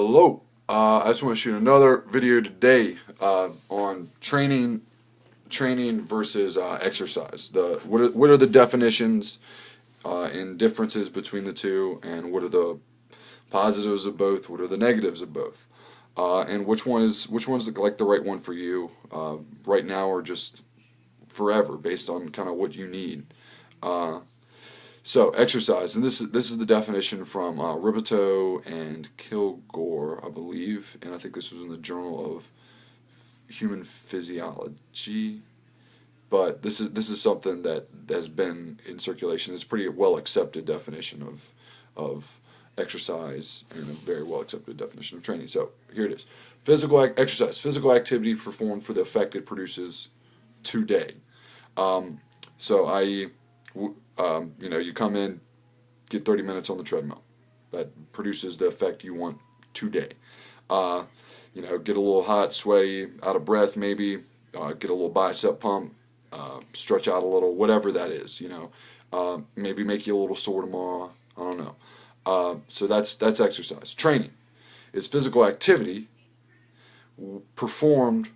Hello. I just want to shoot another video today on training versus exercise. What are the definitions and differences between the two, and what are the positives of both? What are the negatives of both? And which one's like the right one for you right now, or just forever, based on kind of what you need. So exercise, and this is the definition from Riboteau and Kilgore, I believe, and I think this was in the Journal of Human Physiology. But this is something that has been in circulation. It's a pretty well accepted definition of exercise, and a very well accepted definition of training. So here it is: exercise, physical activity performed for the effect it produces today. So I you come in, get 30 minutes on the treadmill. That produces the effect you want today. Get a little hot, sweaty, out of breath maybe, get a little bicep pump, stretch out a little, whatever that is, maybe make you a little sore tomorrow, I don't know. So that's exercise. Training is physical activity performed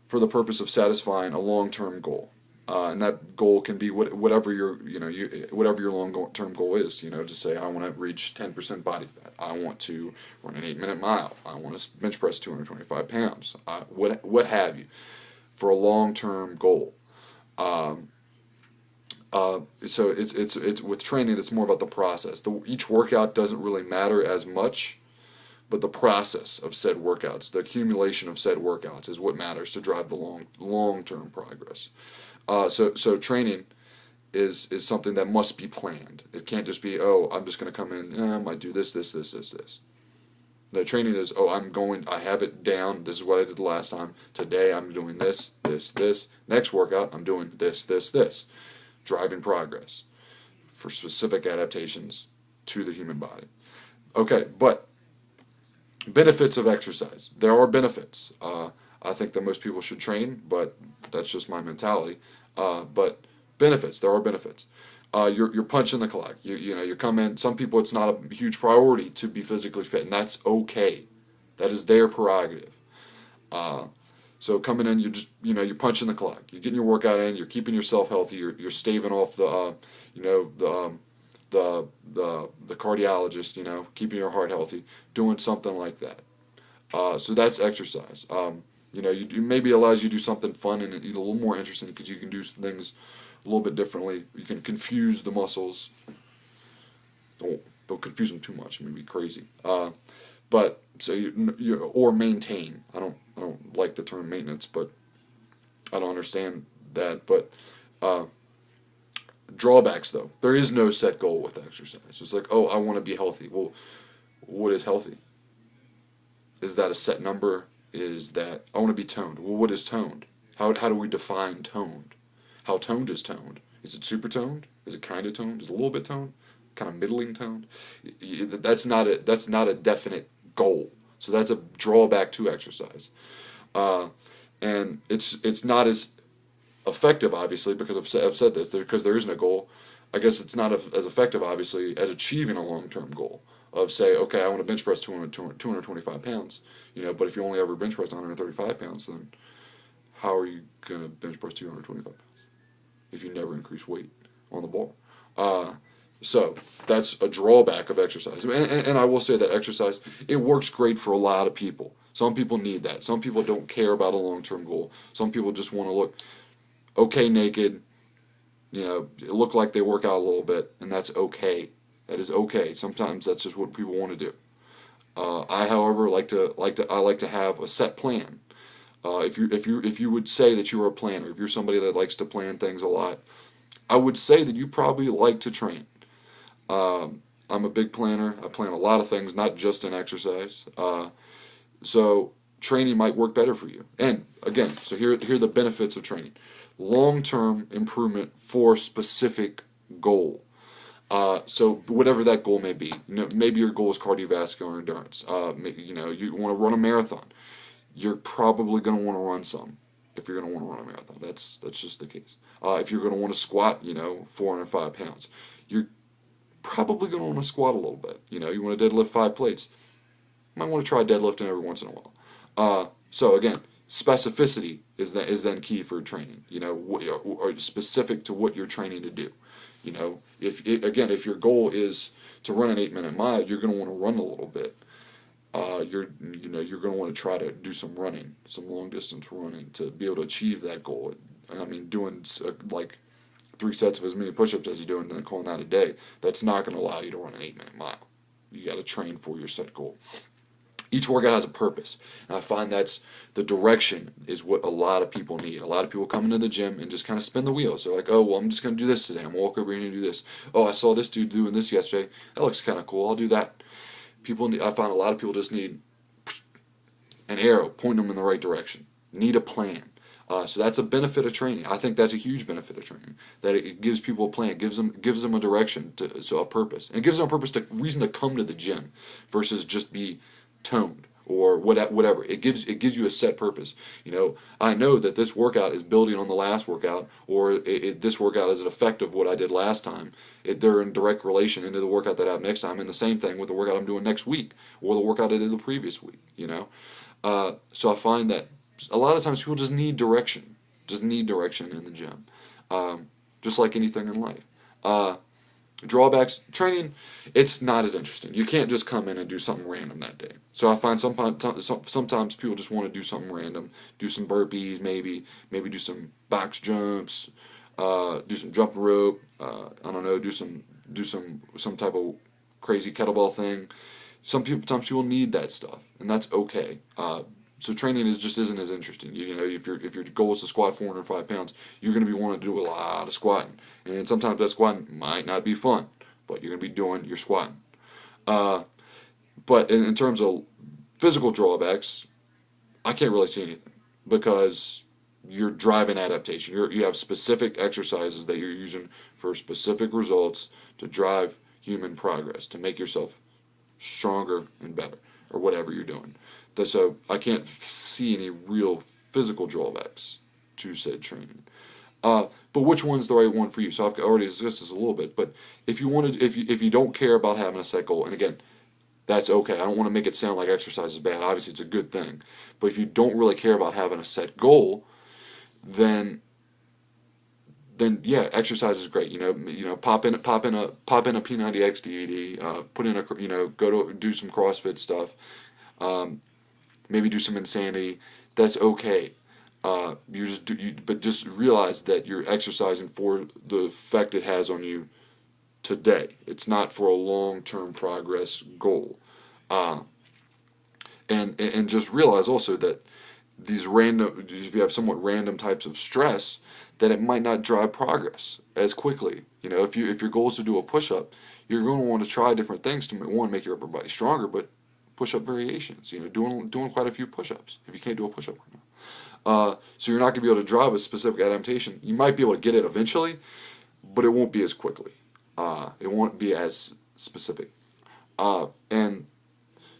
for the purpose of satisfying a long-term goal. And that goal can be whatever whatever your long-term goal is. To say, I want to reach 10% body fat. I want to run an 8-minute mile. I want to bench press 225 pounds. What have you, for a long-term goal. So it's with training, it's more about the process. Each workout doesn't really matter as much, but the process of said workouts, the accumulation of said workouts, is what matters to drive the long-term progress. So training is something that must be planned. It can't just be, oh, I'm just going to come in, I might do this. No, training is, I have it down, this is what I did the last time. Today I'm doing this. Next workout, I'm doing this. Driving progress for specific adaptations to the human body. Okay, but benefits of exercise. There are benefits. I think that most people should train, but that's just my mentality. But benefits, there are benefits. You're punching the clock. You come in. Some people, it's not a huge priority to be physically fit, and that's okay. That is their prerogative. So coming in, you're punching the clock. You're getting your workout in. You're keeping yourself healthy. You're staving off the cardiologist. Keeping your heart healthy. Doing something like that. So that's exercise. You maybe allows you to do something fun and a little more interesting, because you can do things a little bit differently. You can confuse the muscles. Don't confuse them too much. It may be crazy. But so or maintain. I don't like the term maintenance, but I don't understand that. But drawbacks, though, there is no set goal with exercise. It's like, oh, I want to be healthy. Well, what is healthy? Is that a set number? Is that I want to be toned? Well, what is toned? How do we define toned? How toned is toned? Is it super toned? Is it kind of toned? Is it a little bit toned? Kind of middling toned? That's not a definite goal. So that's a drawback to exercise, and it's not as effective, obviously, because I've said this, because there isn't a goal. I guess it's not as effective, obviously, as achieving a long-term goal of, say, okay, I want to bench press 225 pounds, but if you only ever bench press 135 pounds, then how are you going to bench press 225 pounds if you never increase weight on the bar? So that's a drawback of exercise. And I will say that exercise, it works great for a lot of people. Some people need that. Some people don't care about a long-term goal. Some people just want to look okay naked, look like they work out a little bit, and that's okay. That is okay. Sometimes that's just what people want to do. I, however, like to have a set plan. If you would say that you are a planner, if you're somebody that likes to plan things a lot, I would say that you probably like to train. I'm a big planner. I plan a lot of things, not just in exercise. So training might work better for you. And again, so here are the benefits of training: long-term improvement for specific goal. So whatever that goal may be, maybe your goal is cardiovascular endurance. You want to run a marathon. You're probably going to want to run some. If you're going to want to run a marathon, that's just the case. If you're going to want to squat, 405 pounds, you're probably going to want to squat a little bit. You want to deadlift 5 plates. You might want to try deadlifting every once in a while. So again, specificity is then key for training. Or specific to what you're training to do. If your goal is to run an 8-minute mile, you're going to want to run a little bit. You're going to want to try to do some running, some long distance running to be able to achieve that goal. I mean, doing like 3 sets of as many push-ups as you do and then calling that a day, that's not going to allow you to run an 8-minute mile. You got to train for your set goal. Each workout has a purpose, and I find that's the direction is what a lot of people need. A lot of people come into the gym and just kind of spin the wheels. They're like, oh, well, I'm just going to do this today. I'm going to walk over here and do this. Oh, I saw this dude doing this yesterday. That looks kind of cool. I'll do that. I find a lot of people just need an arrow, pointing them in the right direction. Need a plan. So that's a benefit of training. I think that's a huge benefit of training. That it gives people a plan, gives them a direction, a purpose, and it gives them a purpose, reason to come to the gym, versus just be toned or whatever. It gives you a set purpose. I know that this workout is building on the last workout, or this workout is an effect of what I did last time. They're in direct relation into the workout that I have next time, and the same thing with the workout I'm doing next week or the workout I did the previous week. So I find that a lot of times people just need direction, in the gym, just like anything in life. Drawbacks, training, it's not as interesting. You can't just come in and do something random that day. So I find sometimes people just want to do something random, do some burpees, maybe do some box jumps, do some jump rope, I don't know, do some type of crazy kettlebell thing. Sometimes people need that stuff, and that's okay. So training just isn't as interesting. If your goal is to squat 405 pounds, you're going to be wanting to do a lot of squatting, and sometimes that squatting might not be fun, but you're going to be doing your squatting. But in terms of physical drawbacks, I can't really see anything, because you're driving adaptation. You have specific exercises that you're using for specific results to drive human progress, to make yourself stronger and better, or whatever you're doing. So I can't see any real physical drawbacks to said training. But which one's the right one for you? So I've already discussed this a little bit. But if you don't care about having a set goal, and again, that's okay. I don't want to make it sound like exercise is bad. Obviously, it's a good thing. But if you don't really care about having a set goal, then yeah, exercise is great. Pop in a P90X DVD. Put in go to do some CrossFit stuff. Maybe do some insanity. That's okay. But just realize that you're exercising for the effect it has on you today. It's not for a long-term progress goal. And just realize also that if you have somewhat random types of stress, that it might not drive progress as quickly. If your goal is to do a push-up, you're going to want to try different things to make your upper body stronger, but push-up variations, doing quite a few push-ups if you can't do a push-up right now. So you're not going to be able to drive a specific adaptation. You might be able to get it eventually, but it won't be as quickly. It won't be as specific. And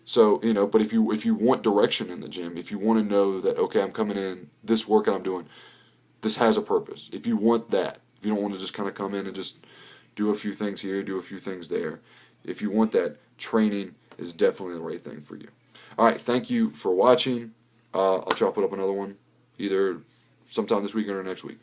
so, but if you want direction in the gym, if you want to know that, okay, I'm coming in, this workout I'm doing, this has a purpose. If you want that, if you don't want to just kind of come in and just do a few things here, do a few things there, if you want that, training is definitely the right thing for you. All right, thank you for watching. I'll try to put up another one either sometime this weekend or next week.